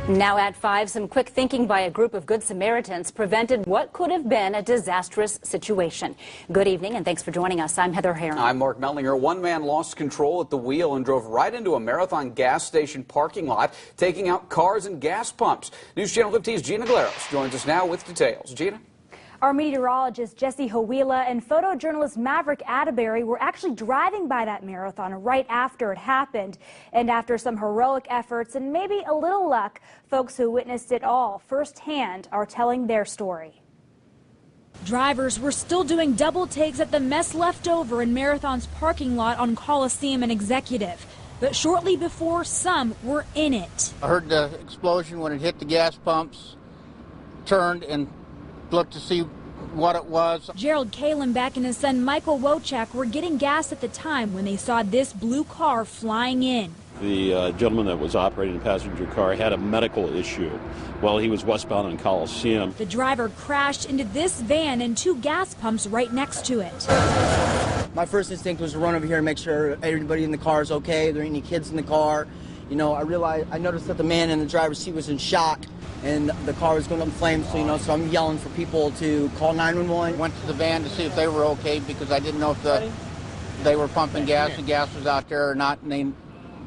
Now at 5, some quick thinking by a group of Good Samaritans prevented what could have been a disastrous situation. Good evening and thanks for joining us. I'm Heather Heron. I'm Mark Mellinger. One man lost control at the wheel and drove right into a Marathon gas station parking lot, taking out cars and gas pumps. News Channel 15's Gina Glaros joins us now with details. Gina? Our meteorologist Jesse Hawila and photojournalist Maverick Atterbury were actually driving by that marathon right after it happened. And after some heroic efforts and maybe a little luck, folks who witnessed it all firsthand are telling their story. Drivers were still doing double takes at the mess left over in Marathon's parking lot on Coliseum and Executive. But shortly before, some were in it. I heard the explosion when it hit the gas pumps, turned and looked to see what it was. Gerald Kalenbeck and his son Michael Wochak were getting gas at the time when they saw this blue car flying in. The gentleman that was operating the passenger car had a medical issue while he was westbound on Coliseum. The driver crashed into this van and 2 gas pumps right next to it. My first instinct was to run over here and make sure everybody in the car is okay. There ain't any kids in the car. You know, I noticed that the man in the driver's seat was in shock and the car was going up in flames, so I'm yelling for people to call 911. Went to the van to see if they were okay because I didn't know if they were pumping gas, the gas was out there or not, and they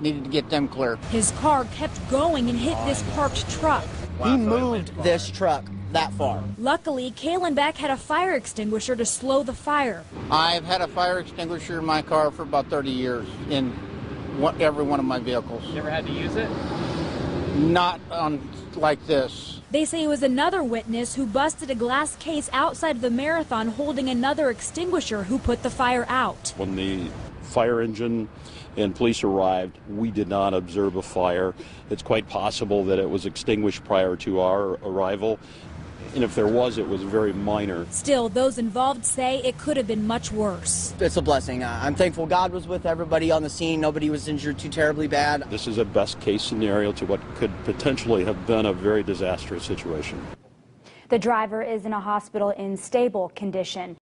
needed to get them clear. His car kept going and hit this parked truck. He moved this truck that far. Luckily, Kalenbeck had a fire extinguisher to slow the fire. I've had a fire extinguisher in my car for about 30 years in every one of my vehicles. You ever had to use it? Not on like this. They say it was another witness who busted a glass case outside of the marathon holding another extinguisher who put the fire out. When the fire engine and police arrived, we did not observe a fire. It's quite possible that it was extinguished prior to our arrival. And if there was, it was very minor. Still, those involved say it could have been much worse. It's a blessing. I'm thankful God was with everybody on the scene. Nobody was injured too terribly bad. This is a best case scenario to what could potentially have been a very disastrous situation. The driver is in a hospital in stable condition.